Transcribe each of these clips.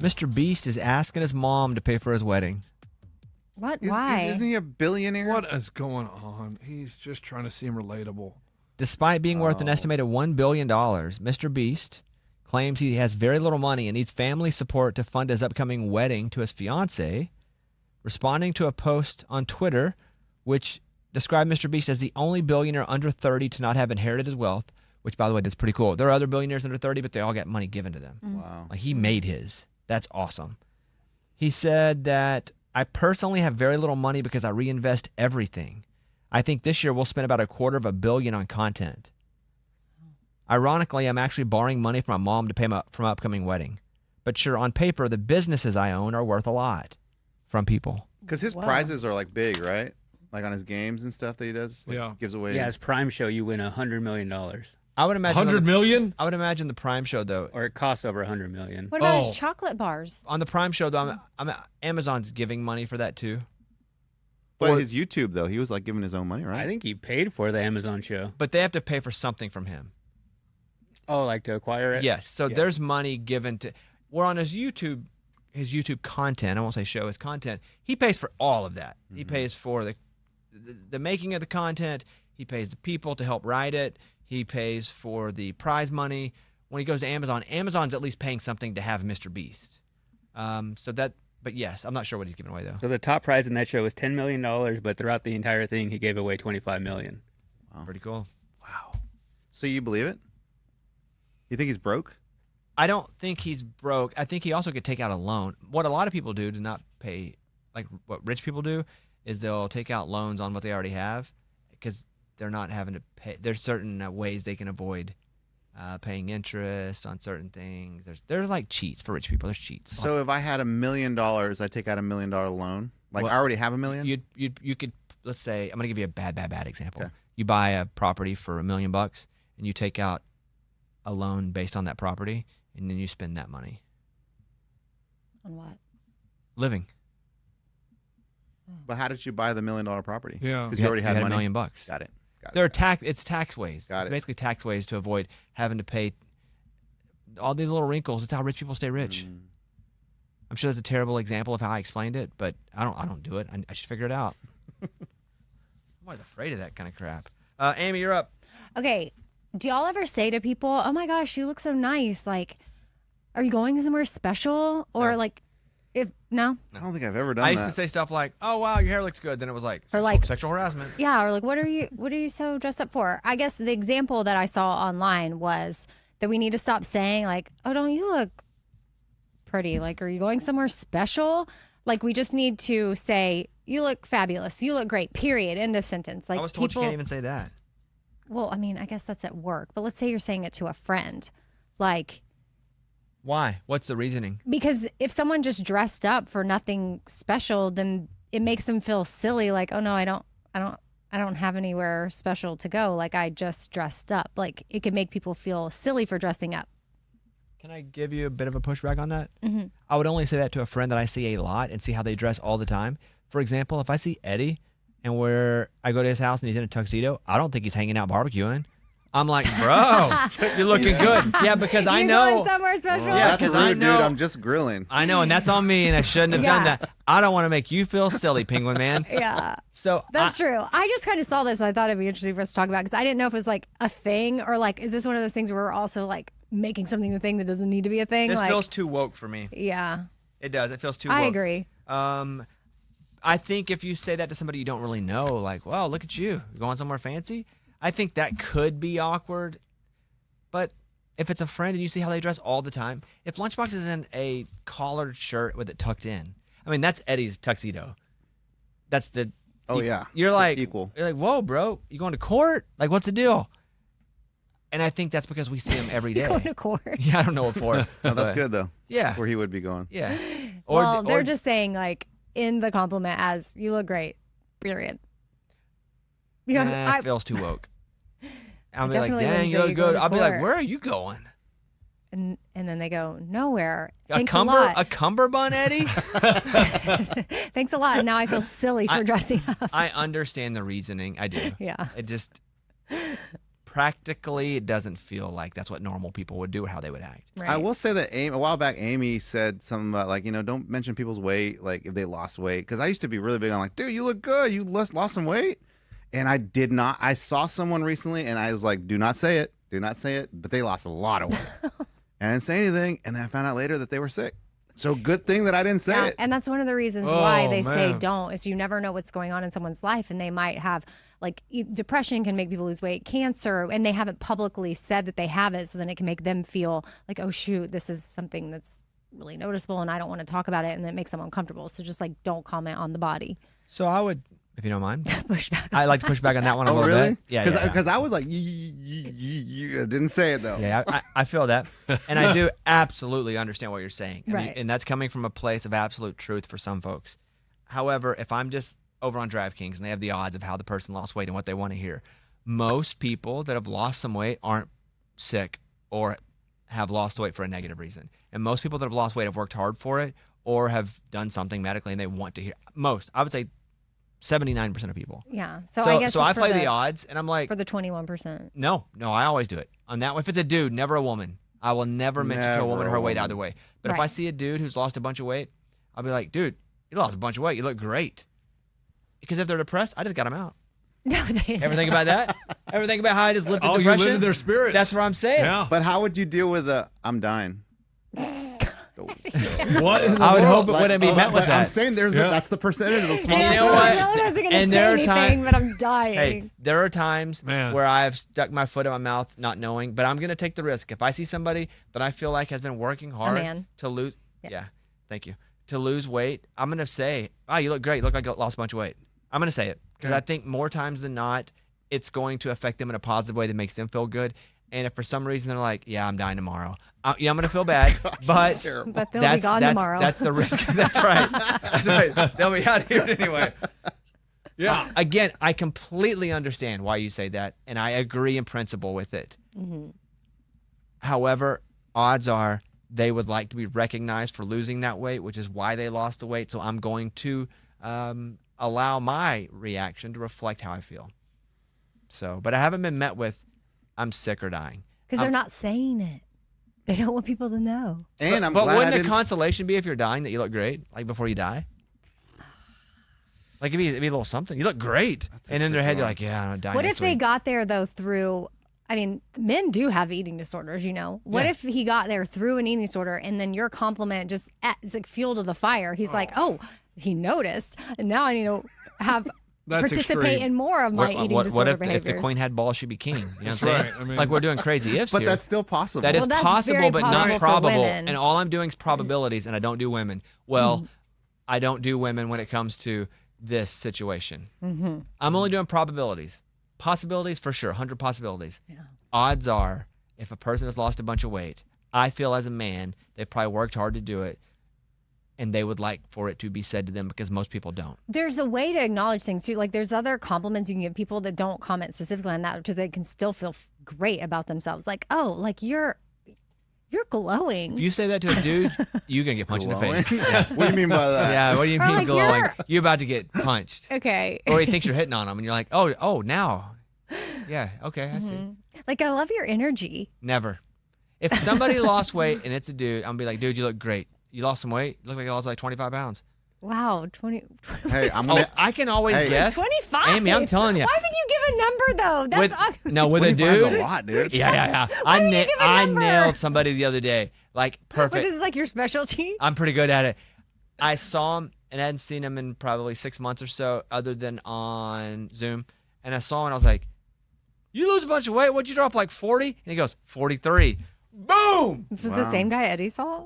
MrBeast is asking his mom to pay for his wedding. What? Why? Isn't he a billionaire? What is going on? He's just trying to seem relatable. Despite being worth an estimated $1 billion, MrBeast claims he has very little money and needs family support to fund his upcoming wedding to his fiancée. Responding to a post on Twitter, which described MrBeast as the only billionaire under 30 to not have inherited his wealth, which, by the way, that's pretty cool. There are other billionaires under 30, but they all got money given to them. Wow. Like, he made his. That's awesome. He said that, I personally have very little money because I reinvest everything. I think this year we'll spend about $250 million on content. Ironically, I'm actually borrowing money from my mom to pay for my upcoming wedding. But sure, on paper, the businesses I own are worth a lot from people. Because his prizes are like big, right? Like on his games and stuff that he does. Like, gives away. Yeah, his Prime show, you win $100 million. I would imagine $100 million? I would imagine the Prime show though. Or it costs over $100 million. What about his chocolate bars? On the Prime show though, Amazon's giving money for that too. But his YouTube though, he was like giving his own money, right? I think he paid for the Amazon show. But they have to pay for something from him. Oh, like to acquire it? Yes. So there's money given to. We're on his YouTube content. I won't say show, his content. He pays for all of that. He pays for the making of the content. He pays the people to help write it. He pays for the prize money. When he goes to Amazon, Amazon's at least paying something to have MrBeast. But yes, I'm not sure what he's giving away though. So the top prize in that show was $10 million, but throughout the entire thing, he gave away $25 million. Wow. Pretty cool. Wow. So you believe it? You think he's broke? I don't think he's broke. I think he also could take out a loan. What a lot of people do to not pay, like what rich people do, is they'll take out loans on what they already have because they're not having to pay. There's certain ways they can avoid paying interest on certain things. There's like cheats for rich people. There's cheats. So if I had $1 million, I'd take out $1 million loan. Like I already have $1 million. You could, let's say, I'm gonna give you a bad example. Okay. You buy a property for $1 million and you take out a loan based on that property, and then you spend that money. On what? Living. But how did you buy the $1 million property? Yeah. Because you already had money. $1 million. Got it. There are it's tax ways. Got It's it. basically tax ways to avoid having to pay all these little wrinkles. It's how rich people stay rich. I'm sure that's a terrible example of how I explained it, but I don't do it. I should figure it out. I'm always afraid of that kind of crap. Amy, you're up. Okay. Do y'all ever say to people, "Oh my gosh, you look so nice"? Like, are you going somewhere special? Or like, no? I don't think I've ever done I used that. to say stuff like, "Oh wow, your hair looks good." Then it was like, Or like- sexual harassment. Yeah, or like, what are you so dressed up for? I guess the example that I saw online was that we need to stop saying like, "Oh, don't you look pretty?" Like, are you going somewhere special? Like, we just need to say, "You look fabulous. You look great." Period. End of sentence. Like, I was told people, you can't even say that. Well, I mean, I guess that's at work, but let's say you're saying it to a friend, like. Why? What's the reasoning? Because if someone just dressed up for nothing special, then it makes them feel silly. Like, oh no, I don't have anywhere special to go. Like, I just dressed up. Like, it can make people feel silly for dressing up. Can I give you a bit of a pushback on that? Mm-hmm. I would only say that to a friend that I see a lot and see how they dress all the time. For example, if I see Eddie and I go to his house and he's in a tuxedo, I don't think he's hanging out barbecuing. I'm like, bro, you're looking good. Yeah, because I know. You're going somewhere special? Yeah, That's because rude, I know. dude. I'm just grilling. I know, and that's on me, and I shouldn't have done that. I don't want to make you feel silly, Penguin Man. Yeah. So That's true. I just kind of saw this and I thought it'd be interesting for us to talk about because I didn't know if it was like a thing or like, is this one of those things where we're also like making something a thing that doesn't need to be a thing? This like, feels too woke for me. Yeah. It does. It feels too woke. I agree. I think if you say that to somebody you don't really know, like, well, look at you. You're going somewhere fancy. I think that could be awkward. But if it's a friend and you see how they dress all the time, if Lunchbox is in a collared shirt with it tucked in, I mean, that's Eddie's tuxedo. That's the. Oh, yeah. You're It's like, equal. You're like, whoa, bro. You going to court? Like, what's the deal? And I think that's because we see him every day. Going to court. Yeah, I don't know what for. No, that's but- good, though. Yeah. That's where he would be going. Yeah. Well, they're just saying like in the compliment as you look great, period. You know, That feels too woke. I'll be like, definitely dang, wouldn't you say look you go good. to I'll be like, court. where are you going? and then they go nowhere. A Thanks a lot. cummerbund, Eddie? Thanks a lot. Now I feel silly for dressing up. I understand the reasoning. I do. Yeah. It just practically, it doesn't feel like that's what normal people would do or how they would act. Right. I will say that a while back, Amy said something about like, don't mention people's weight, like if they lost weight. Because I used to be really big on like, dude, you look good. You lost some weight. And I did not. I saw someone recently and I was like, do not say it. Do not say it. But they lost a lot of weight. And I didn't say anything. And then I found out later that they were sick. So good thing that I didn't say it. And that's one of the reasons why they say man. don't, is you never know what's going on in someone's life. And they might have, like, depression can make people lose weight, cancer, and they haven't publicly said that they have it. So then it can make them feel like, oh, shoot, this is something that's really noticeable and I don't want to talk about it. And that makes them uncomfortable. So just like, don't comment on the body. So I would, if you don't mind, Push back. I like to push back on that one a Oh, little really? bit. Yeah, Because I was like, I didn't say it though. Yeah, I feel that. And I do absolutely understand what you're saying. Right. And that's coming from a place of absolute truth for some folks. However, if I'm just over on DraftKings and they have the odds of how the person lost weight and what they want to hear, most people that have lost some weight aren't sick or have lost weight for a negative reason. And most people that have lost weight have worked hard for it or have done something medically and they want to hear. Most, I would say 79% of people. Yeah. So I guess so just I for play the odds and I'm like, for the 21%. no, I always do it. On that one, if it's a dude, never a woman. I will never mention to a woman her weight either way. But if Right. I see a dude who's lost a bunch of weight, I'll be like, dude, you lost a bunch of weight. You look great. Because if they're depressed, I just got them out. No, they Ever think about that? Ever think about how I just lifted Oh, you depression? lifted their spirits. That's what I'm saying. Yeah. But how would you deal with I'm dying? What? In the I would world? hope it wouldn't be met with I'm that. saying that's the percentage of the small And you know percentage. what? I wasn't going to And say there are anything, but I'm dying. Hey, there are times Man. where I've stuck my foot in my mouth not knowing, but I'm going to take the risk. If I see somebody that I feel like has been working hard man. to lose, Yeah. thank you, to lose weight, I'm going to say, you look great. You look like you lost a bunch of weight. I'm going to say it because I think more times than not, it's going to affect them in a positive way that makes them feel good. And if for some reason they're like, yeah, I'm dying tomorrow. I'm going to feel bad, but But they'll be gone tomorrow. That's the risk. That's right. That's right. They'll be out here anyway. Yeah. Again, I completely understand why you say that, and I agree in principle with it. Mm-hmm. However, odds are they would like to be recognized for losing that weight, which is why they lost the weight. So I'm going to allow my reaction to reflect how I feel. So, but I haven't been met with, I'm sick or dying. Because they're not saying it. They don't want people to know. And I'm But glad I wouldn't a didn't. consolation be if you're dying that you look great, like before you die? Like it'd be a little something. You look great, and in their head you're like, yeah, I'm dying. What next if they week. got there, though, through... I mean, men do have eating disorders, you know. What if he got there through an eating disorder and then your compliment it's like fuel to the fire? He's like, oh, he noticed. And now I need to That's participate extreme. in more of my eating what disorder if behaviors. the queen had balls, she'd be king? You know what I'm That's saying? right. I mean- like we're doing crazy ifs But here. that's still possible. That is Well, that's possible, very but possible not for probable. women. And all I'm doing is probabilities, and I don't do women. Well, I don't do women when it comes to this situation. Mm-hmm. I'm only doing probabilities. Possibilities for sure, 100 possibilities. Yeah. Odds are, if a person has lost a bunch of weight, I feel as a man, they've probably worked hard to do it, and they would like for it to be said to them because most people don't. There's a way to acknowledge things too. Like there's other compliments you can give people that don't comment specifically on that, so they can still feel great about themselves. Like, oh, like you're glowing. If you say that to a dude, you're gonna get punched in the Glowing? face. Yeah. What do you mean by that? Yeah, what do you Or mean like glowing? you're- You're about to get punched. Okay. Or he thinks you're hitting on him, and you're like, oh, now. Yeah, okay, I see. Like I love your energy. Never. If somebody lost weight and it's a dude, I'm gonna be like, dude, you look great. You lost some weight. You look like you lost like 25 pounds. Wow, 20. Hey, I'm Oh, gonna. I can always Hey. guess. 25. Amy, I'm telling you. Why would you give a number though? That's With a 25 is dude. a lot, dude. Yeah. Why would you give a I number? nailed somebody the other day. Like But perfect. this is like your specialty. I'm pretty good at it. I saw him and I hadn't seen him in probably 6 months or so, other than on Zoom. And I saw him and I was like, "You lose a bunch of weight. What'd you drop? Like 40?" And he goes, 43. Boom! This is the same guy Eddie saw.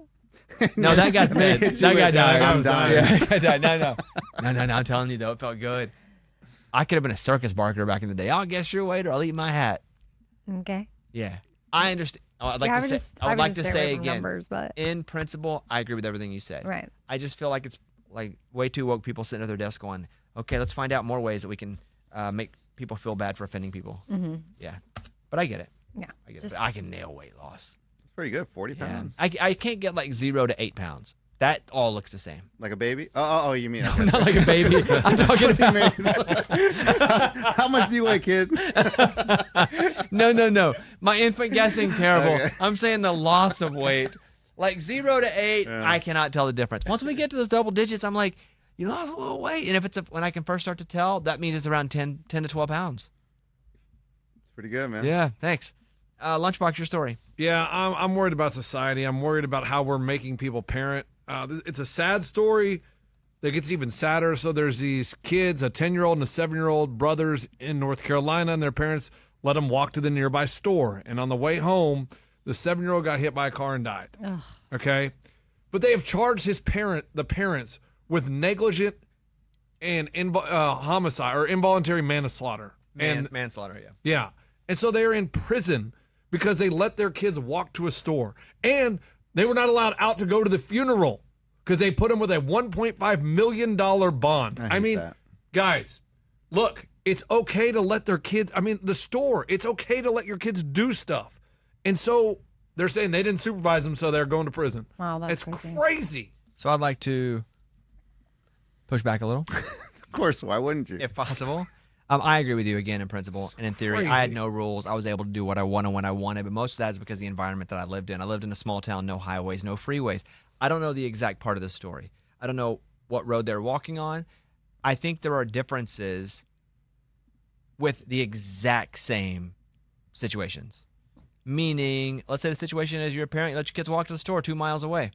No, that got dead. That guy died. I'm dying. Yeah, that guy died. No. I'm telling you though, it felt good. I could have been a circus barker back in the day. I'll guess your weight or I'll eat my hat. Okay. Yeah, I understand. I'd like Yeah, to say, I would like to say again, numbers, but in principle, I agree with everything you said. right. I just feel like it's like way too woke people sitting at their desk going, okay, let's find out more ways that we can make people feel bad for offending people. Mm-hmm. Yeah, but I get it. Yeah. I get Just- it. But I can nail weight loss. It's pretty good. 40 Yeah. pounds. I can't get like 0 to 8 pounds. That all looks the same. Like a baby? Oh, you mean Not like a baby. I'm talking about. How much do you weigh, kid? No. My infant guessing terrible. Okay. I'm saying the loss of weight, like 0 to 8. I cannot tell the difference. Once we get to those double digits, I'm like, you lost a little weight. And if it's when I can first start to tell, that means it's around 10 to 12 pounds. It's pretty good, man. Yeah, thanks. Lunchbox, your story. Yeah, I'm worried about society. I'm worried about how we're making people parent. It's a sad story that gets even sadder. So there's these kids, a 10-year-old and a 7-year-old brothers in North Carolina, and their parents let them walk to the nearby store. And on the way home, the 7-year-old got hit by a car and died. Ugh. Okay? But they have charged the parents with negligent and homicide or involuntary manslaughter. Manslaughter, yeah. Yeah. And so they're in prison because they let their kids walk to a store. And they were not allowed out to go to the funeral because they put them with a $1.5 million bond. I hate that. Guys, look, it's okay to let their kids, the store, it's okay to let your kids do stuff. And so they're saying they didn't supervise them, so they're going to prison. Wow, that's it's crazy. So I'd like to push back a little, Of course, why wouldn't you? if possible. I agree with you again in principle. And in theory, I had Crazy. no rules. I was able to do what I wanted when I wanted, but most of that is because of the environment that I lived in. I lived in a small town, no highways, no freeways. I don't know the exact part of the story. I don't know what road they're walking on. I think there are differences with the exact same situations. Meaning, let's say the situation is you're a parent, you let your kids walk to the store 2 miles away.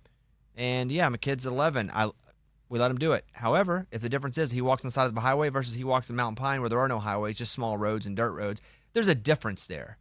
And yeah, my kid's 11. We let him do it. However, if the difference is he walks on the side of the highway versus he walks in Mountain Pine where there are no highways, just small roads and dirt roads, there's a difference there.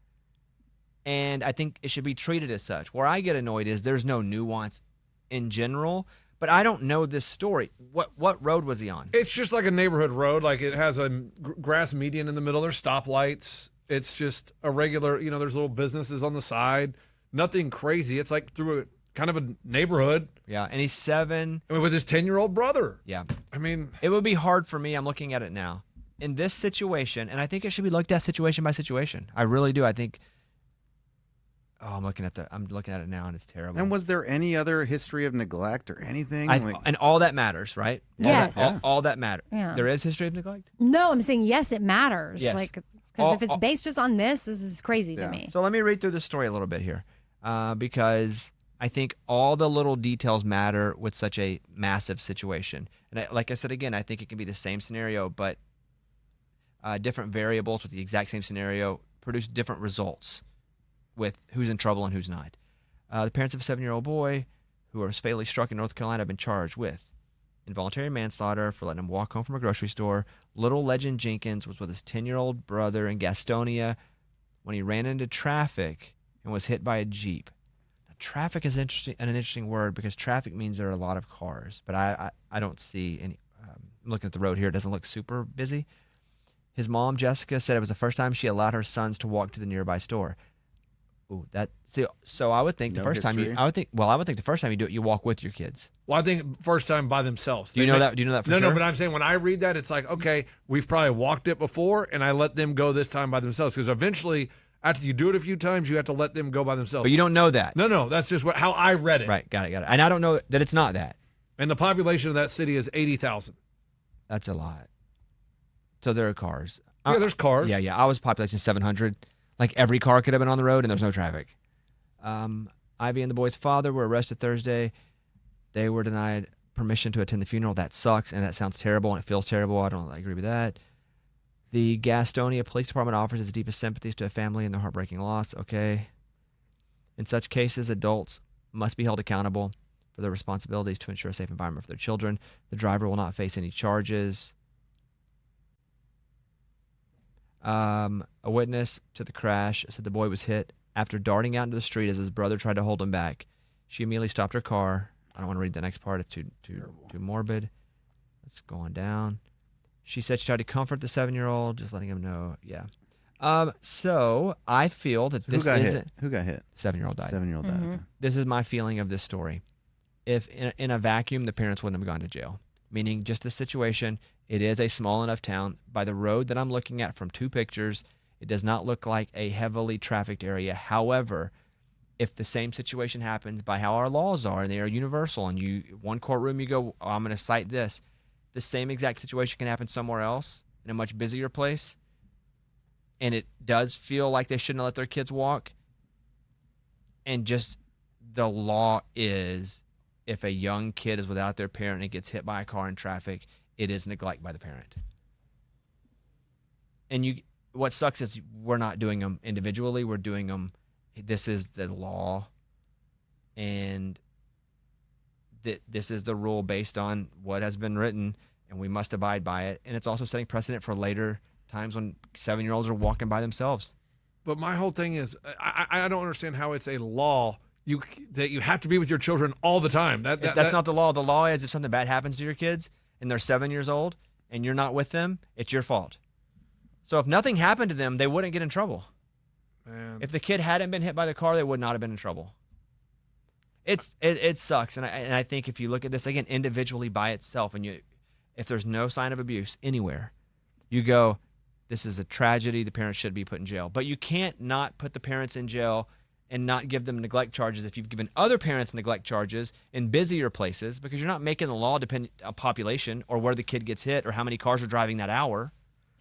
And I think it should be treated as such. Where I get annoyed is there's no nuance in general, but I don't know this story. What road was he on? It's just like a neighborhood road. Like it has a grass median in the middle. There's stoplights. It's just a regular, there's little businesses on the side. Nothing crazy. It's like through a kind of a neighborhood. Yeah, and he's 7. With his 10-year-old brother. Yeah. It would be hard for me. I'm looking at it now. In this situation, and I think it should be looked at situation by situation. I really do. I think I'm looking at it now and it's terrible. And was there any other history of neglect or anything? And all that matters, right? Yes. All that matters. Yeah. There is history of neglect? No, I'm saying yes, it matters. Yes. Because if it's based just on this is crazy to me. So let me read through the story a little bit here, because I think all the little details matter with such a massive situation. And like I said again, I think it can be the same scenario, but different variables with the exact same scenario produce different results with who's in trouble and who's not. The parents of a 7-year-old boy who was fatally struck in North Carolina have been charged with involuntary manslaughter for letting him walk home from a grocery store. Little Legend Jenkins was with his 10-year-old brother in Gastonia when he ran into traffic and was hit by a Jeep. Now, traffic is an interesting word because traffic means there are a lot of cars, but I don't see any. I'm looking at the road here. It doesn't look super busy. His mom, Jessica, said it was the first time she allowed her sons to walk to the nearby store. Ooh, so I would think the first time I would think the first time you do it, you walk with your kids. Well, I think first time by themselves. Do you know that for sure? No, but I'm saying when I read that, it's like, okay, we've probably walked it before, and I let them go this time by themselves. Because eventually, after you do it a few times, you have to let them go by themselves. But you don't know that. No, that's just how I read it. Right, got it. And I don't know that it's not that. And the population of that city is 80,000. That's a lot. So there are cars. Yeah, there's cars. Yeah. I was population 700. Like every car could have been on the road, and there's no traffic. Ivy and the boy's father were arrested Thursday. They were denied permission to attend the funeral. That sucks, and that sounds terrible, and it feels terrible. I agree with that. The Gastonia Police Department offers its deepest sympathies to a family in their heartbreaking loss. Okay. In such cases, adults must be held accountable for their responsibilities to ensure a safe environment for their children. The driver will not face any charges. A witness to the crash said the boy was hit after darting out into the street as his brother tried to hold him back. She immediately stopped her car. I don't want to read the next part. It's too morbid. Let's go on down. She said she tried to comfort the 7-year-old, just letting him know. Yeah. So I feel that this isn't. Who got hit? 7-year-old died. 7-year-old died. Okay. This is my feeling of this story. If in a vacuum, the parents wouldn't have gone to jail. Meaning just the situation, it is a small enough town. By the road that I'm looking at from 2 pictures, it does not look like a heavily trafficked area. However, if the same situation happens by how our laws are, and they are universal, and one courtroom you go, oh, I'm going to cite this, the same exact situation can happen somewhere else in a much busier place, and it does feel like they shouldn't let their kids walk. And just the law is, if a young kid is without their parent and gets hit by a car in traffic, it is neglect by the parent. And what sucks is we're not doing them individually. We're doing them, this is the law, and this is the rule based on what has been written, and we must abide by it. And it's also setting precedent for later times when 7-year-olds are walking by themselves. But my whole thing is, I don't understand how it's a law that you have to be with your children all the time. That's not the law. The law is if something bad happens to your kids and they're 7 years old and you're not with them, it's your fault. So if nothing happened to them, they wouldn't get in trouble. Man. If the kid hadn't been hit by the car, they would not have been in trouble. It sucks, and I think if you look at this again individually by itself, and if there's no sign of abuse anywhere, you go, this is a tragedy. The parents should be put in jail. But you can't not put the parents in jail and not give them neglect charges if you've given other parents neglect charges in busier places, because you're not making the law depend on population or where the kid gets hit or how many cars are driving that hour.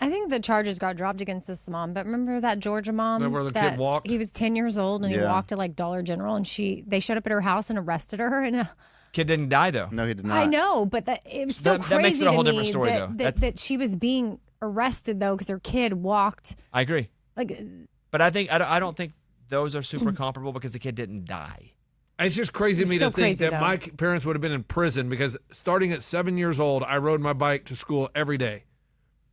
I think the charges got dropped against this mom, but remember that Georgia mom? Remember where the that kid walked? He was 10 years old and he Yeah. walked to like Dollar General, and they showed up at her house and arrested her. And Kid didn't die though. No, he did not. I know, but it was still crazy that makes it a whole to different me story, that, though. that she was being arrested though because her kid walked. I agree. Like, But I don't think those are super comparable because the kid didn't die. It's just crazy to It's me so to think crazy, that though. my parents would have been in prison, because starting at 7 years old, I rode my bike to school every day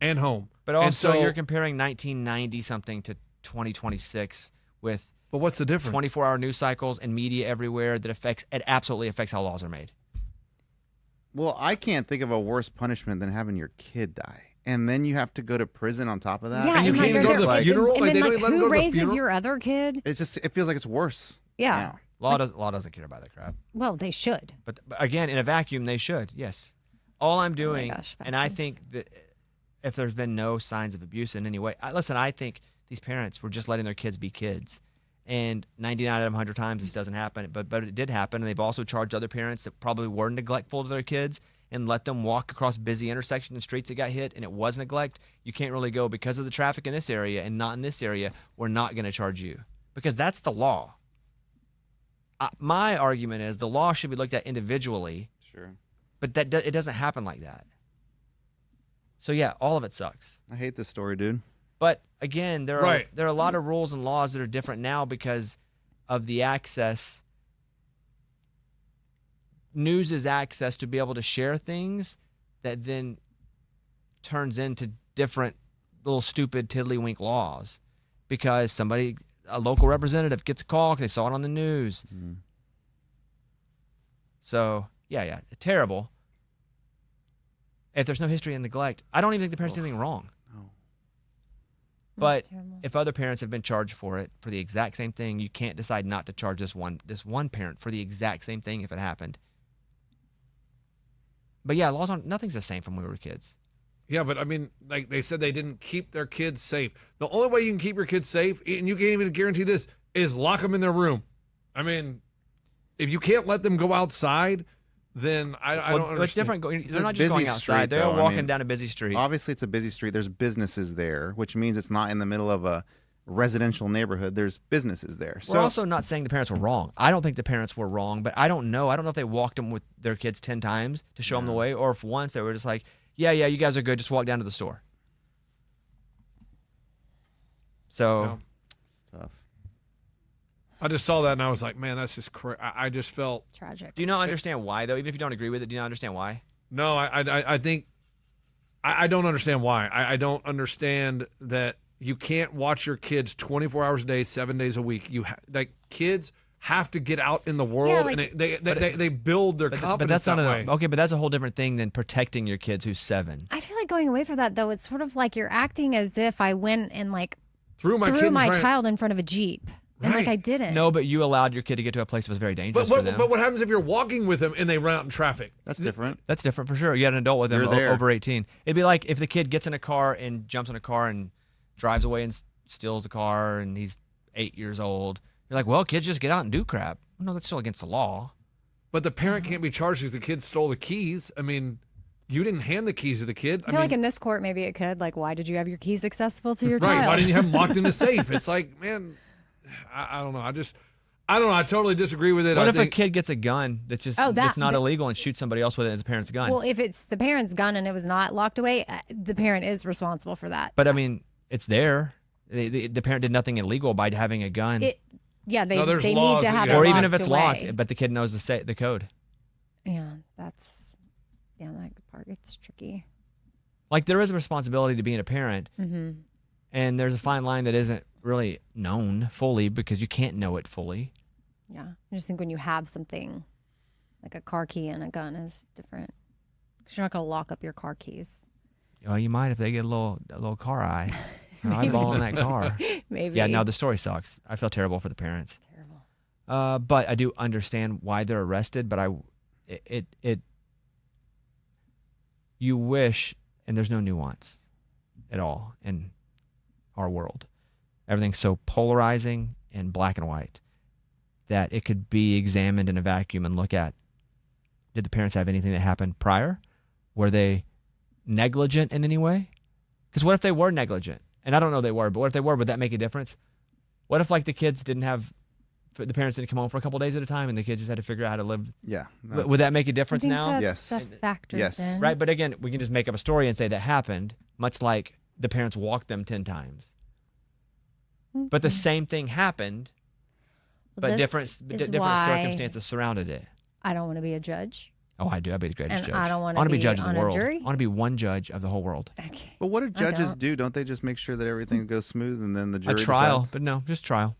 and home. But And also, so- you're comparing 1990 something to 2026 with But what's the difference? 24-hour news cycles and media everywhere that absolutely affects how laws are made. Well, I can't think of a worse punishment than having your kid die, and then you have to go to prison on top of that. yeah, And you and can't like, even go to the they're- funeral? And Like, then they don't like, even let them who go to the raises funeral? your other kid? It feels like it's worse. Yeah. now. Law doesn't care about that crap. Well, they should. But again, in a vacuum, they should. Yes. All I'm doing, gosh, and I vacuums. think that if there's been no signs of abuse in any way, I think these parents were just letting their kids be kids. And 99 out of 100 times this doesn't happen, but it did happen. And they've also charged other parents that probably were neglectful to their kids and let them walk across busy intersections and streets that got hit, and it was neglect. You can't really go, because of the traffic in this area and not in this area, we're not going to charge you, because that's the law. My argument is the law should be looked at individually, Sure. but it doesn't happen like that. So yeah, all of it sucks. I hate this story, dude. But again, there Right. are a lot of rules and laws that are different now because of the access. News is access to be able to share things that then turns into different little stupid tiddlywink laws, because a local representative gets a call because they saw it on the news. So yeah, terrible. If there's no history of neglect, I don't even think the parents did anything wrong. No. But terrible. if other parents have been charged for it for the exact same thing, you can't decide not to charge this one parent for the exact same thing if it happened. But yeah, nothing's the same from when we were kids. Yeah, but I mean, like they said, they didn't keep their kids safe. The only way you can keep your kids safe, and you can't even guarantee this, is lock them in their room. I mean, if you can't let them go outside, then I don't understand. It's different. They're not a just going busy outside. street, They're though. I walking mean, down a busy street. Obviously, it's a busy street. There's businesses there, which means it's not in the middle of a residential neighborhood. There's businesses there. We're also not saying the parents were wrong. I don't think the parents were wrong, but I don't know. I don't know if they walked them with their kids 10 times to show them the way, or if once they were just like, yeah, you guys are good. Just walk down to the store. So No. it's tough. I just saw that and I was like, man, that's just crazy. I just felt, Tragic. do you not understand why, though? Even if you don't agree with it, do you not understand why? no, I think, I don't understand why. I don't understand that you can't watch your kids 24 hours a day, 7 days a week. Like kids have to get out in the world, like- and they build their confidence But that's not that way. okay. But that's a whole different thing than protecting your kids who's 7. I feel like going away for that though. It's sort of like you're acting as if I went and like Threw my, threw kid in my front- child in front of a Jeep, and like Right. I didn't. No, but you allowed your kid to get to a place that was very dangerous But for them. what happens if you're walking with them and they run out in traffic? That's different. That's different for sure. You had an adult with them You're there. over 18. It'd be like if the kid gets in a car and jumps in a car and drives away and steals the car, and he's 8 years old. You're like, well, kids just get out and do crap. No, that's still against the law. But the parent can't be charged because the kid stole the keys. I mean, you didn't hand the keys to the kid. I feel like in this court, maybe it could. Like, why did you have your keys accessible to your child? Right. Why didn't you have them locked in a safe? It's like, man, I don't know. I don't know. I totally disagree with it. What if a kid gets a gun that's just that's not illegal and shoots somebody else with it as a parent's gun? Well, if it's the parent's gun and it was not locked away, the parent is responsible for that. But I mean, it's there. The parent did nothing illegal by having a gun. They need there's to laws that have you it or locked even if it's away. locked, but the kid knows the code. Yeah, that part gets tricky. Like there is a responsibility to being a parent, and there's a fine line that isn't really known fully because you can't know it fully. Yeah, I just think when you have something like a car key and a gun is different. 'Cause you're not going to lock up your car keys. Well, you might if they get a little car eye, an eyeball in that car. Maybe. Yeah, no, the story sucks. I feel terrible for the parents. Terrible. But I do understand why they're arrested. But you wish, and there's no nuance at all in our world. Everything's so polarizing and black and white that it could be examined in a vacuum and look at, did the parents have anything that happened prior? Were they negligent in any way? Because what if they were negligent? And I don't know they were, but what if they were? Would that make a difference? What if, like, the parents didn't come home for a couple days at a time and the kids just had to figure out how to live? Yeah. Would that make a difference I think now? that Yes. stuff factors Yes. in. Right, but again, we can just make up a story and say that happened, much like the parents walked them 10 times. But the same thing happened, Well, but this different is different why circumstances surrounded it. I don't want to be a judge. Oh, I do. I'd be the greatest And judge. I don't wanna wanna be judge of on the a world. jury? I want to be one judge of the whole world. Okay. But what do judges don't. do? Don't they just make sure that everything goes smooth and then the A jury trial, decides? but no, just trial.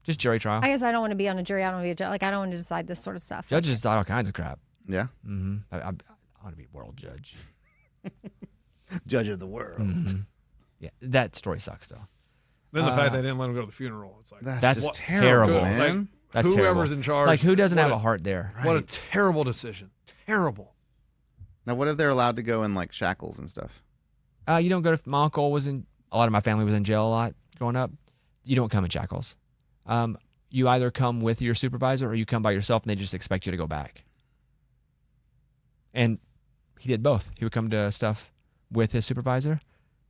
Just jury trial. I guess I don't want to be on a jury. I don't want to be a judge. Like, I don't want to decide this sort of stuff. Judges decide all kinds of crap. Yeah. Mm-hmm. I want to be world judge. Judge of the world. Yeah, that story sucks, though. Then the fact they didn't let him go to the funeral. It's like, That's just terrible, good. man. Like, That's whoever's terrible. in charge. Like, who doesn't what have a heart there? What a Right. terrible decision. Terrible. Now, what if they're allowed to go in like shackles and stuff? You don't go to. My uncle was in. A lot of my family was in jail a lot growing up. You don't come in shackles. You either come with your supervisor or you come by yourself, and they just expect you to go back. And he did both. He would come to stuff with his supervisor,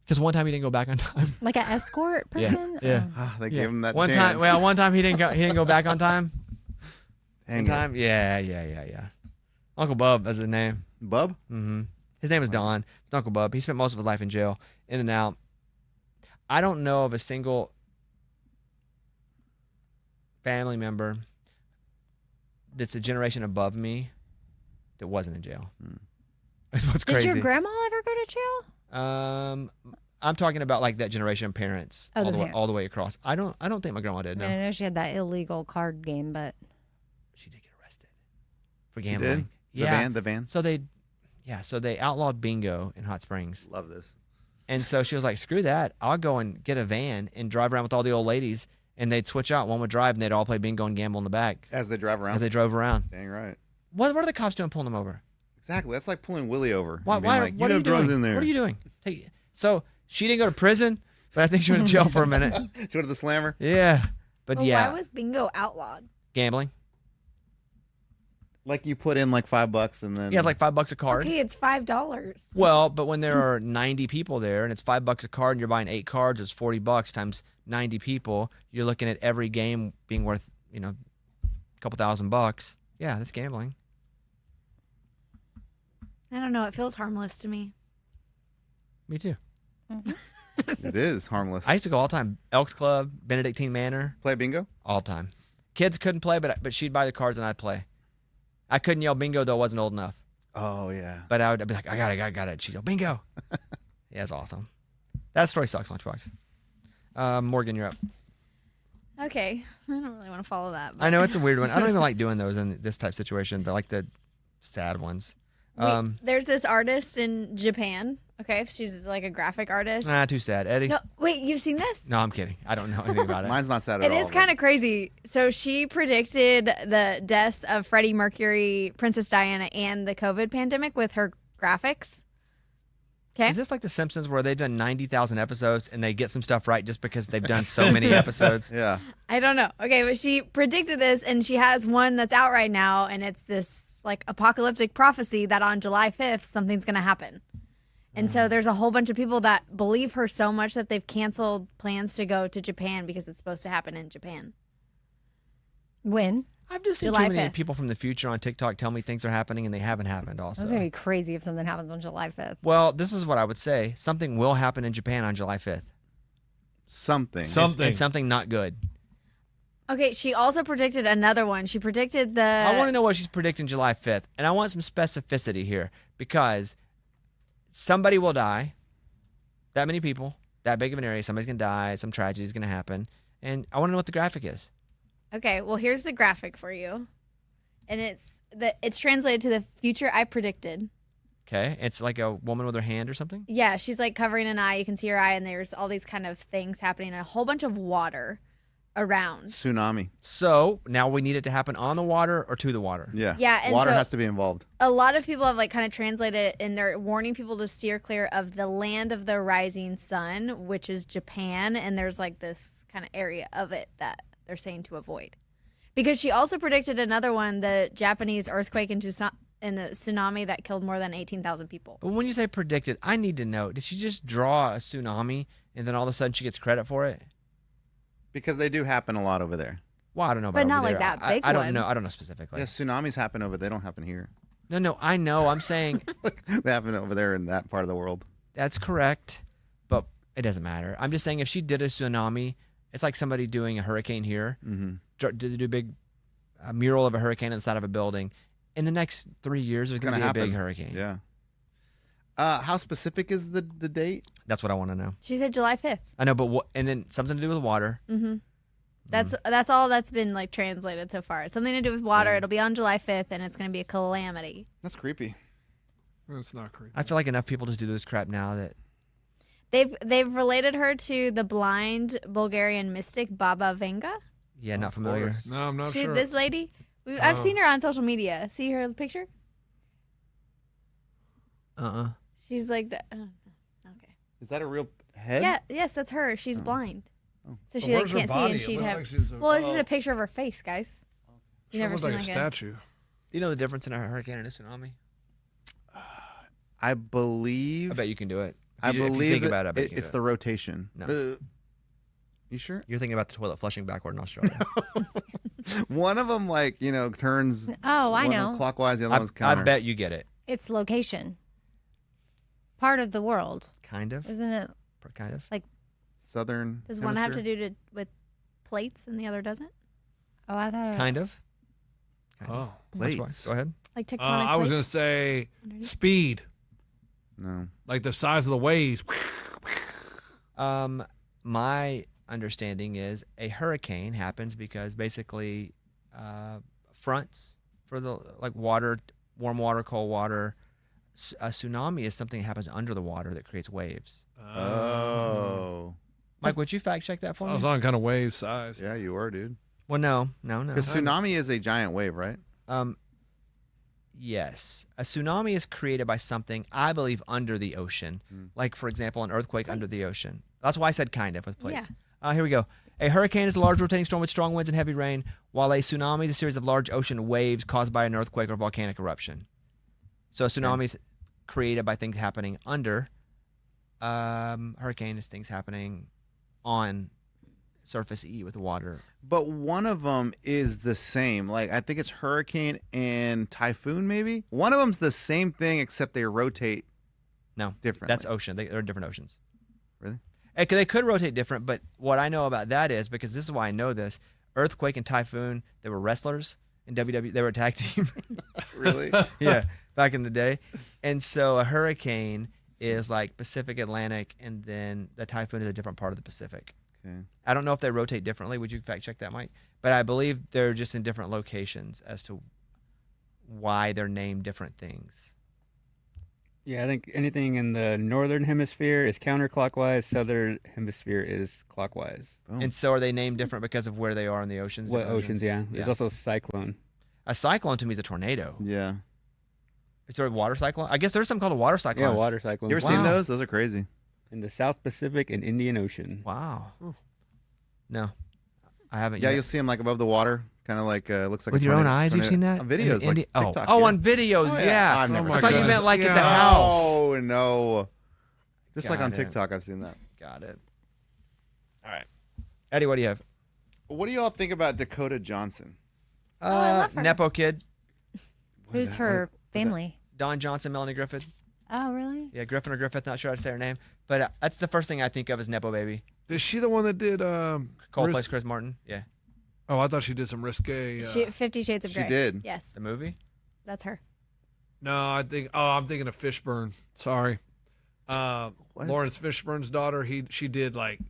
because one time he didn't go back on time. Like an escort person? Yeah. They gave him that One chance. time. Well, one time he didn't go. He didn't go back on time. Dang One it. time. Yeah. Uncle Bub is his name. Bub? Mm-hmm. His name is Don. It's Uncle Bub. He spent most of his life in jail, in and out. I don't know of a single family member that's a generation above me that wasn't in jail. That's what's Did crazy. your grandma ever go to jail? I'm talking about like that generation of parents, Oh, all the all the way across. I don't think my grandma did. I No, mean, I know she had that illegal card game, but she did get arrested for gambling. did? Yeah, The van? So they outlawed bingo in Hot Springs. Love this. And so she was like, screw that. I'll go and get a van and drive around with all the old ladies, and they'd switch out. One would drive, and they'd all play bingo and gamble in the back As they drive around. as they drove around. Dang right. What are the cops doing pulling them over? Exactly. That's like pulling Willie over. Why? and being like, What you are have you drugs doing? in there. What are you doing? So she didn't go to prison, but I think she went to jail for a minute. She went to the slammer. Yeah. But Well, yeah, why was bingo outlawed? gambling. Like you put in like $5 and then Yeah, it's like $5 a card. Okay, it's $5. Well, but when there are 90 people there and it's $5 a card and you're buying 8 cards, it's $40 times 90 people. You're looking at every game being worth, a couple $1,000. Yeah, that's gambling. I don't know. It feels harmless to me. Me too. it is harmless. I used to go all the time. Elks Club, Benedictine Manor, play bingo. all the time. Kids couldn't play, but she'd buy the cards and I'd play. I couldn't yell bingo though. I wasn't old enough. Oh yeah. But I'd be like, I got it. She'd yell bingo. Yeah, it's awesome. That story sucks, Lunchbox. Morgan, you're up. Okay. I don't really want to follow that. But I know it's a weird one. I don't even like doing those in this type of situation. They're like the sad ones. There's this artist in Japan. Okay, she's like a graphic artist. Too sad. Eddie? No, wait, you've seen this? No, I'm kidding. I don't know anything about it. Mine's not sad at It all. is kind of crazy. So she predicted the deaths of Freddie Mercury, Princess Diana, and the COVID pandemic with her graphics. Okay. Is this like The Simpsons where they've done 90,000 episodes and they get some stuff right just because they've done so many episodes? Yeah. I don't know. Okay, but she predicted this, and she has one that's out right now, and it's this like apocalyptic prophecy that on July 5th something's going to happen. And so there's a whole bunch of people that believe her so much that they've canceled plans to go to Japan because it's supposed to happen in Japan. When? I've just seen July too many 5th. people from the future on TikTok tell me things are happening and they haven't happened also. That's gonna be crazy if something happens on July 5th. Well, this is what I would say. Something will happen in Japan on July 5th. Something. And something not good. Okay, she also predicted another one. She predicted the. I want to know what she's predicting July 5th. And I want some specificity here because somebody will die. That many people, that big of an area, somebody's going to die, some tragedy is going to happen. And I want to know what the graphic is. Okay, well here's the graphic for you, and it's translated to the future I predicted. Okay. It's like a woman with her hand or something. Yeah, she's like covering an eye. You can see her eye, and there's all these kind of things happening, and a whole bunch of water around. Tsunami. So now we need it to happen on the water or to the water. Yeah. Yeah, and Water so- has to be involved. A lot of people have like kind of translated it, and they're warning people to steer clear of the land of the rising sun, which is Japan, and there's like this kind of area of it that they're saying to avoid. Because she also predicted another one, the Japanese earthquake and the tsunami that killed more than 18,000 people. But when you say predicted, I need to know, did she just draw a tsunami and then all of a sudden she gets credit for it? Because they do happen a lot over there. Well, I don't know about But not over like there. that big I don't one. know. I don't know specifically. Yeah, tsunamis happen over. They don't happen here. No, I know. I'm saying They happen over there in that part of the world. that's correct, but it doesn't matter. I'm just saying if she did a tsunami, it's like somebody doing a hurricane here. Mm-hmm. Do a big mural of a hurricane on the side of a building. In the next 3 years, there's It's going to be gonna a big happen. hurricane. Yeah. How specific is the date? That's what I want to know. She said July 5th. I know, but what? And then something to do with water. Mm-hmm. That's all that's been like translated so far. It's something to do with water. Yeah. It'll be on July 5th, and it's going to be a calamity. That's creepy. It's not creepy. I feel like enough people just do this crap now that They've related her to the blind Bulgarian mystic Baba Vanga. not familiar. No, I'm not She, sure. this lady, I've Oh. seen her on social media. See her picture? She's like, okay. Is that a real head? Yeah, yes, that's her. She's blind, Oh. so But she like where's her can't see, body? and It she'd looks have. like she's a- Well, it's just oh. a picture of her face, guys. You She never looks seen like a like statue. Do you know the difference in a hurricane and a tsunami? I believe. I bet you can do it. If I you, if you believe think that about it, I bet you can it's do the it. rotation. No. You sure? You're thinking about the toilet flushing backward in Australia. One of them, turns. Oh, I one know. clockwise. The other one's I counter. bet you get it. It's location. Part of the world, Kind of. isn't it? Kind of. Southern. Does one have to hemisphere? do with plates and the other doesn't? Oh, I thought. Kind of. Kind of. Oh. Which one? Plates. Go ahead. Like tectonic I was going plates? to say Underneath? speed, No. like the size of the waves. My understanding is a hurricane happens because basically fronts for the water, warm water, cold water. A tsunami is something that happens under the water that creates waves. Oh. Mike, would you fact check that for I me? was on kind of wave size. Yeah, you were, dude. Well, no. Because tsunami is a giant wave, right? Yes. A tsunami is created by something, I believe, under the ocean. Mm. Like, for example, an earthquake under the ocean. That's why I said kind of with plates. Yeah. Here we go. A hurricane is a large rotating storm with strong winds and heavy rain, while a tsunami is a series of large ocean waves caused by an earthquake or volcanic eruption. So a tsunami is created by things happening under. Hurricane is things happening on surface E with water. But one of them is the same. I think it's hurricane and typhoon, maybe. One of them's the same thing, except they rotate No, differently. that's ocean. They're different oceans. Really? They could rotate different, but what I know about that is, because this is why I know this, earthquake and typhoon, they were wrestlers in WWE. They were a tag team. Really? Yeah, back in the day. And so a hurricane is like Pacific, Atlantic, and then the typhoon is a different part of the Pacific. Okay. I don't know if they rotate differently. Would you fact check that, Mike? But I believe they're just in different locations as to why they're named different things. Yeah, I think anything in the northern hemisphere is counterclockwise. Southern hemisphere is clockwise. Boom. And so are they named different because of where they are in the oceans? What different oceans? Yeah. There's also cyclone. A cyclone to me is a tornado. Yeah. Is there a water cyclone? I guess there's something called a water cyclone. Yeah, water cyclones. You ever seen Wow. those? Those are crazy. In the South Pacific and Indian Ocean. Wow. No, I haven't Yeah, yet. you'll see them like above the water, kind of like looks like With a your own tornado- eyes, you've seen that? on videos, In the like Indi- TikTok. Oh, yeah. on videos, Oh, yeah. I've never Oh my I thought you God. meant like at the Yeah. house. Oh no! Just like on Got it. TikTok, I've seen that. Got it. All right, Eddie, what do you have? What do y'all think about Dakota Johnson? I love her. Nepo kid, Who's her family? Don Johnson, Melanie Griffith. Oh, really? Yeah, Griffin or Griffith, not sure how to say her name, but that's the first thing I think of as Nepo baby. Is she the one that did Coldplay's Chris Martin. Yeah, Oh, I thought she did some risque. 50 Shades of She Grey. did. Yes, the movie. that's her. No, I think. Oh, I'm thinking of Fishburne. Sorry, Lawrence Fishburne's daughter. She did like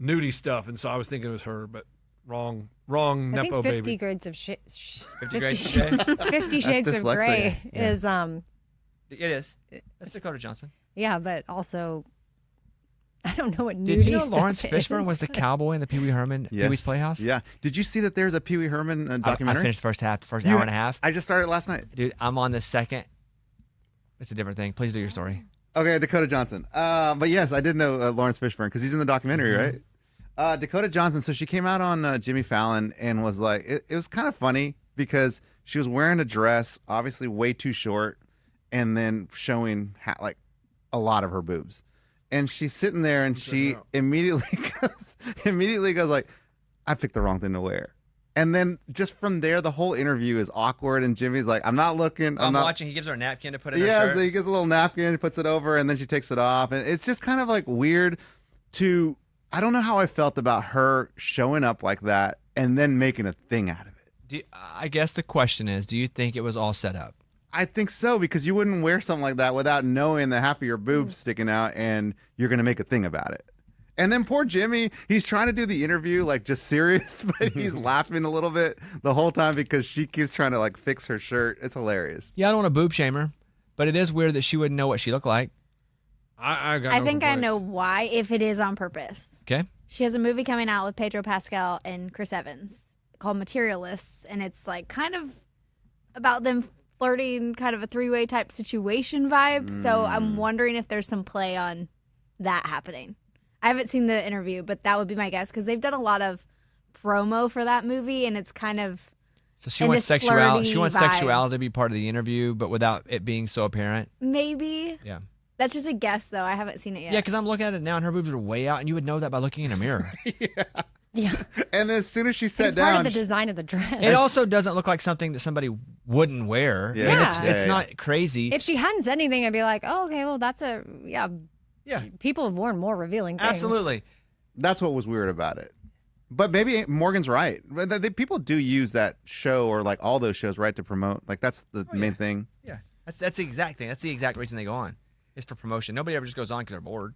nudie stuff, and so I was thinking it was her, but wrong I think Nepo 50 baby. grades of 50 Grades of Grey? 50 Shades of dyslexia. Grey Yeah. is It is. That's Dakota Johnson. yeah, but also I don't know what Did you nudie know stuff Lawrence is. Fishburne was the cowboy in the Pee Wee Herman Pee Wee's Playhouse? Yeah. Did you see that there's a Pee Wee Herman I documentary? finished the first half, the first You- hour and a half. I just started last night. Dude, I'm on the second. It's a different thing. Please do your story. Okay, Dakota Johnson. But yes, I did know Lawrence Fishburne because he's in the documentary, Mm-hmm. right? Dakota Johnson. So she came out on Jimmy Fallon and was like, it was kind of funny because she was wearing a dress, obviously way too short, and then showing like a lot of her boobs. And she's sitting there and she immediately goes like, I picked the wrong thing to wear. And then just from there, the whole interview is awkward. And Jimmy's like, I'm not looking. I'm not watching. He gives her a napkin to put in her Yeah, shirt. so he gets a little napkin, puts it over, and then she takes it off. And it's just kind of like weird to, I don't know how I felt about her showing up like that and then making a thing out of it. I guess the question is, do you think it was all set up? I think so, because you wouldn't wear something like that without knowing that half of your boob's sticking out and you're going to make a thing about it. And then poor Jimmy, he's trying to do the interview like just serious, but he's laughing a little bit the whole time because she keeps trying to like fix her shirt. It's hilarious. Yeah, I don't want to boob shame her, but it is weird that she wouldn't know what she looked like. I think I know complaints. why, if it is on purpose. Okay. She has a movie coming out with Pedro Pascal and Chris Evans called Materialists, and it's like kind of about them flirting, kind of a three-way type situation vibe. So I'm wondering if there's some play on that happening. I haven't seen the interview, but that would be my guess because they've done a lot of promo for that movie, and it's kind of So she And wants this sexuality. She flirty wants vibe. sexuality to be part of the interview, but without it being so apparent. maybe. Yeah. That's just a guess, though. I haven't seen it yet. Yeah, because I'm looking at it now, and her boobs are way out, and you would know that by looking in a mirror. Yeah, And then as soon as she sat it's part down, of the design of the dress. It also doesn't look like something that somebody wouldn't wear. Yeah. I mean, it's, Yeah. it's not crazy. If she hadn't said anything, I'd be like, oh, okay, well, that's a yeah. Yeah. People have worn more revealing things. Absolutely. that's what was weird about it. But maybe Morgan's right. But people do use that show or like all those shows, right, to promote. Like that's the main thing. Yeah. That's the exact thing. That's the exact reason they go on. It's for promotion. Nobody ever just goes on because they're bored.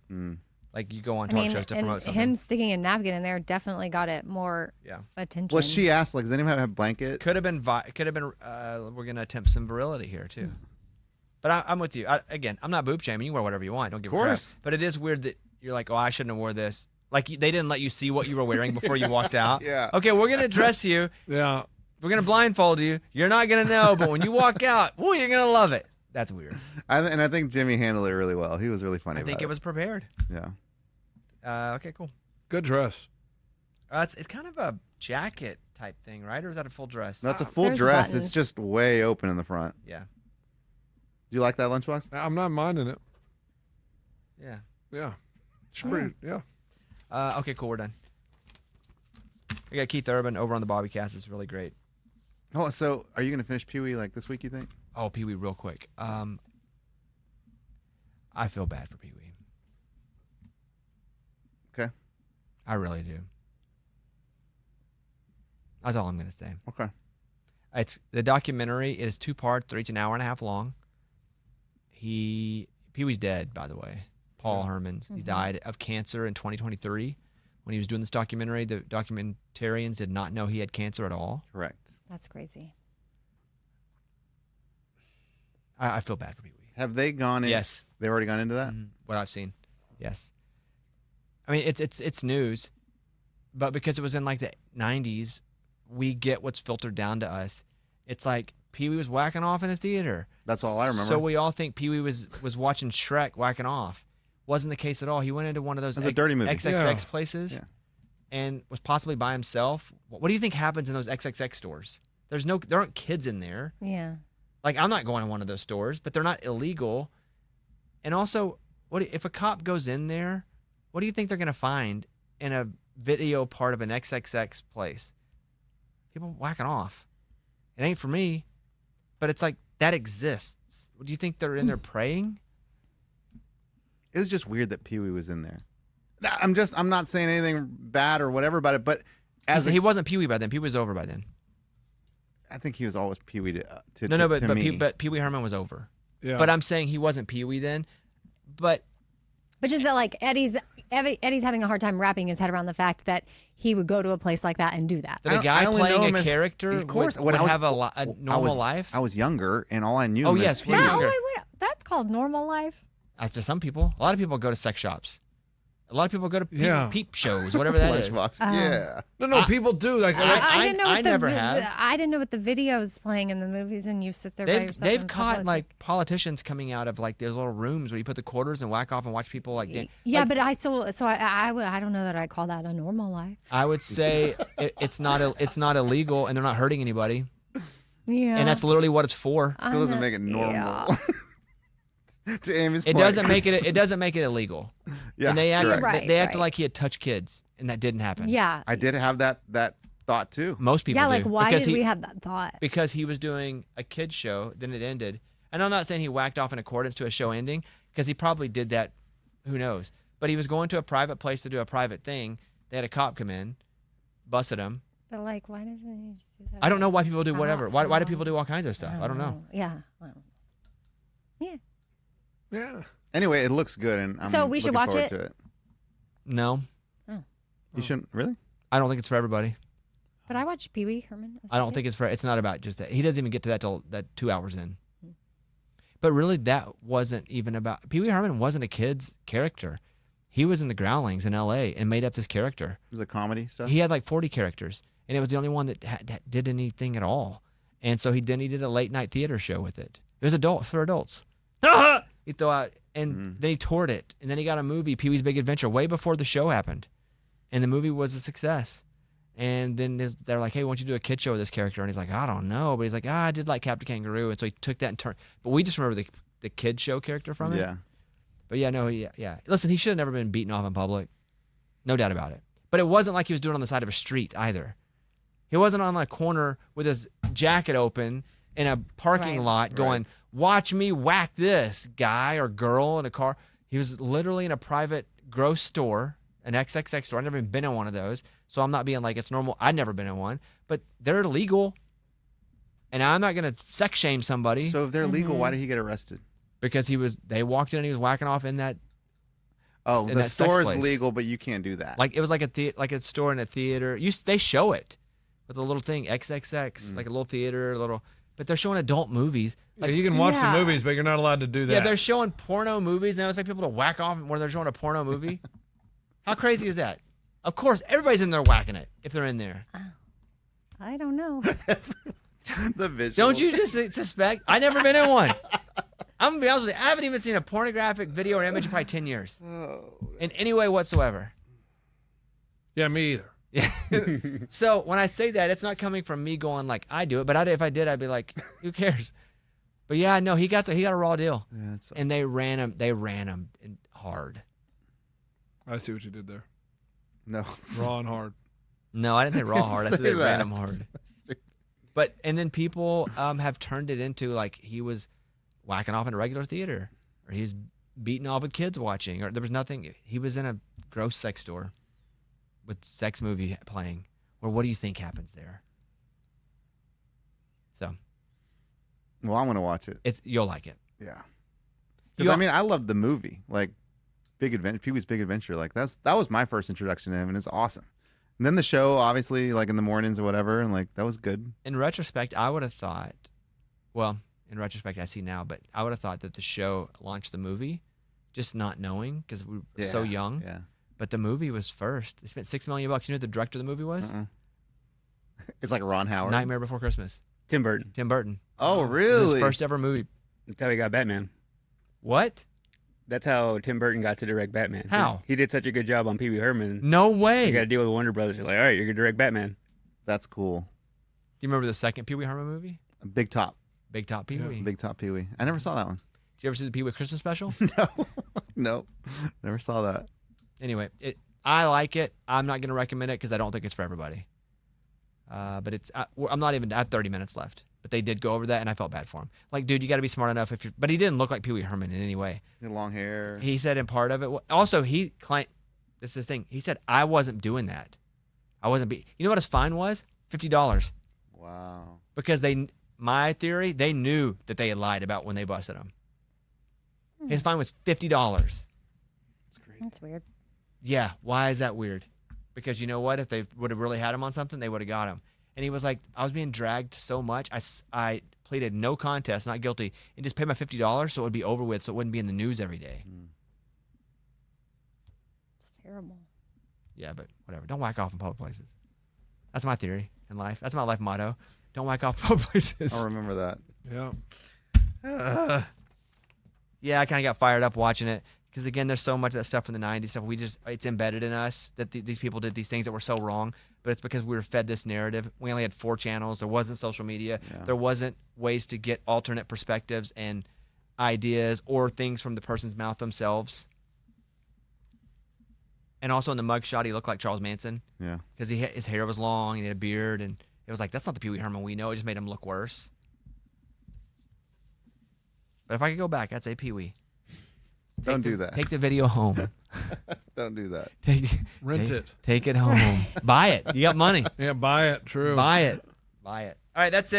Like you go on I talk mean, shows to and promote something. him sticking a napkin in there definitely got it more Yeah. attention. Well, she asked, like, does anyone have a blanket? Could have been. We're gonna attempt some virility here too. But I'm with you. Again, I'm not boob shaming. You wear whatever you want. Don't give a crap. course. But it is weird that you're like, oh, I shouldn't have wore this. Like they didn't let you see what you were wearing before you walked out. Yeah. Okay, we're gonna dress you. Yeah. We're gonna blindfold you. You're not gonna know, but when you walk out, oh, you're gonna love it. That's weird. And I think Jimmy handled it really well. He was really funny. I think about it was prepared. Yeah. Okay, cool. Good dress. It's kind of a jacket type thing, right? Or is that a full dress? That's a full There's dress. buttons. It's just way open in the front. Yeah. Do you like that lunchbox? I'm not minding it. Yeah. Yeah. It's pretty. Yeah. Okay, cool. We're done. We got Keith Urban over on the Bobbycast. It's really great. Oh, so are you going to finish Peewee like this week, you think? Oh, Pee Wee, real quick. I feel bad for Pee Wee. Okay. I really do. That's all I'm going to say. Okay. It's the documentary. It is 2 parts. They're each an hour and a half long. Pee Wee's dead, by the way. Paul Herman. He died of cancer in 2023. When he was doing this documentary, the documentarians did not know he had cancer at all. Correct. That's crazy. I feel bad for Pee Wee. Have they gone in? Yes. They've already gone into that? What I've seen. Yes. I mean, it's news, but because it was in like the 90s, we get what's filtered down to us. It's like Pee Wee was whacking off in a theater. That's all I remember. So we all think Pee Wee was watching Shrek whacking off. Wasn't the case at all. He went into one of those It was a dirty movie. XXX Yeah. places Yeah. and was possibly by himself. What do you think happens in those XXX stores? There aren't kids in there. Yeah. Like, I'm not going to one of those stores, but they're not illegal. And also, if a cop goes in there, what do you think they're going to find in a video part of an XXX place? People whacking off. It ain't for me, but it's like that exists. Do you think they're in there praying? It was just weird that Pee Wee was in there. I'm not saying anything bad or whatever about it, but He wasn't Pee Wee by then. Pee Wee was over by then. I think he was always Pee Wee to But me. Pee Wee Herman was over. Yeah. But I'm saying he wasn't Pee Wee then. But Just that, like, Eddie's having a hard time wrapping his head around the fact that he would go to a place like that and do that. that a guy I only know playing him a as- character of course, would when I was- have a normal life. I was younger, and all I knew. Oh, him as yes, Pee we're Wee. younger. wait. That's called normal life. As to some people, a lot of people go to sex shops. A lot of people go to Yeah. peep shows, whatever that is. Lunchbox. Yeah. No, people do. Like, I didn't know. I What never have. I didn't know what the videos playing in the movies, and you sit there by yourself. They've in caught public. like politicians coming out of like those little rooms where you put the quarters and whack off and watch people like. Yeah, like, but I don't know that I call that a normal life. I would say it's not illegal and they're not hurting anybody, Yeah, and that's literally what it's for. Still doesn't make it normal. Yeah. To Amy's It point. doesn't make it illegal. Yeah, And they acted correct. they acted right. like he had touched kids, and that didn't happen. Yeah, I did have that thought too. Most people yeah. do. Like, why because did we have that thought? Because he was doing a kid's show, then it ended. And I'm not saying he whacked off in accordance to a show ending, because he probably did that, who knows. But he was going to a private place to do a private thing. They had a cop come in, busted him. But like, why doesn't he just do that? I don't know why people do I whatever. don't Why do know. people do all kinds of stuff? I don't know. Yeah. I don't know. Yeah. yeah. Anyway, it looks good, and I'm So we should looking watch forward it? to it. No, You shouldn't really. I don't think it's for everybody. But I watched Peewee Herman. I don't think it's not about just that. He doesn't even get to that till that 2 hours in. But really, that wasn't even about. Pee Wee Herman wasn't a kid's character. He was in the Groundlings in L.A. and made up this character. It was a comedy stuff. He had like 40 characters, and it was the only one that did anything at all. And so he did a late night theater show with it. It was for adults. He threw out, and then he toured it, and then he got a movie, Pee Wee's Big Adventure, way before the show happened, and the movie was a success. And then they're like, "Hey, why don't you do a kid show with this character?" And he's like, "I don't know," but he's like, "I did like Captain Kangaroo," and so he took that and turned. But we just remember the kid show character from it. Yeah. But yeah. Listen, he should have never been beaten off in public, no doubt about it. But it wasn't like he was doing it on the side of a street either. He wasn't on a corner with his jacket open in a parking Right. lot going, "Watch me whack this guy or girl in a car." He was literally in a private gross store, an XXX store. I've never even been in one of those, so I'm not being like it's normal. I've never been in one, but they're illegal, and I'm not going to sex shame somebody So if they're legal, why did he get arrested? because they walked in and he was whacking off in that. Oh, In the that sex store is place. legal, but you can't do that. Like it was like a store in a theater. They show it with a little thing XXX, like a little theater, but they're showing adult movies. Like, you can watch the Yeah. movies, but you're not allowed to do that. Yeah, they're showing porno movies. They don't expect people to whack off when they're showing a porno movie. How crazy is that? Of course, everybody's in there whacking it if they're in there. I don't know. the visual. Don't you just suspect? I've never been in one. I'm gonna be honest with you. I haven't even seen a pornographic video or image in probably 10 years in any way whatsoever. Yeah, me either. Yeah. So when I say that, it's not coming from me going like I do it, but if I did, I'd be like, who cares? But yeah, no, he got a raw deal, Yeah, it's- and they ran him hard. I see what you did there. no. Raw and hard. No, I didn't say raw hard. I said Say they ran that. him hard. But and then people have turned it into like he was whacking off in a regular theater, or he's beating off with kids watching, or there was nothing. He was in a gross sex store with sex movie playing. Or what do you think happens there? So Well, I'm gonna watch it. you'll like it. Yeah. Because You- I mean, I loved the movie, like Big Adventure, Pee Wee's Big Adventure. Like that was my first introduction to him, and it's awesome. And then the show, obviously, like in the mornings or whatever, and like that was good. In retrospect, I would have thought. Well, in retrospect, I see now, but I would have thought that the show launched the movie, just not knowing because we were so young. Yeah. But the movie was first. They spent $6 million. You know who the director of the movie was? It's like Ron Howard. Nightmare Before Christmas. Tim Burton. Tim Burton. Oh, It was really? his first ever movie. That's how he got Batman. What? That's how Tim Burton got to direct Batman. How? He did such a good job on Peewee Herman. No way. You got to deal with Warner Brothers. You're like, all right, you're gonna direct Batman. That's cool. Do you remember the second Pee Wee Herman movie? Big Top. Big Top Pee Wee. Big Top Pee Wee. I never saw that one. Did you ever see the Pee Wee Christmas special? No. No. Never saw that. Anyway, I like it. I'm not going to recommend it because I don't think it's for everybody. But I'm not even. I have 30 minutes left. But they did go over that, and I felt bad for him. Like, dude, you got to be smart enough. But he didn't look like Pee Wee Herman in any way. He had long hair. He said in part of it. Also, this is his thing. He said I wasn't doing that. I wasn't. You know what his fine was? $50. Wow. Because my theory, they knew that they had lied about when they busted him. His fine was $50. That's weird. Yeah, why is that weird? Because you know what? If they would have really had him on something, they would have got him. And he was like, I was being dragged so much. I pleaded no contest, not guilty, and just paid my $50 so it would be over with, so it wouldn't be in the news every day. It's terrible. Yeah, but whatever. Don't whack off in public places. That's my theory in life. That's my life motto. Don't whack off in public places. I'll remember that. Yeah. Yeah, I kind of got fired up watching it. Because again, there's so much of that stuff from the 90s stuff. It's embedded in us that these people did these things that were so wrong. But it's because we were fed this narrative. We only had 4 channels. There wasn't social media. Yeah. There wasn't ways to get alternate perspectives and ideas or things from the person's mouth themselves. And also in the mugshot, he looked like Charles Manson. Yeah. Because his hair was long and he had a beard. And it was like, that's not the Pee Wee Herman we know. It just made him look worse. But if I could go back, I'd say Pee Wee. Don't do that. Take the video home. Don't do that. Rent it. Take it home. Buy it. You got money. Yeah, buy it. True. Buy it. Buy it. All right, that's it.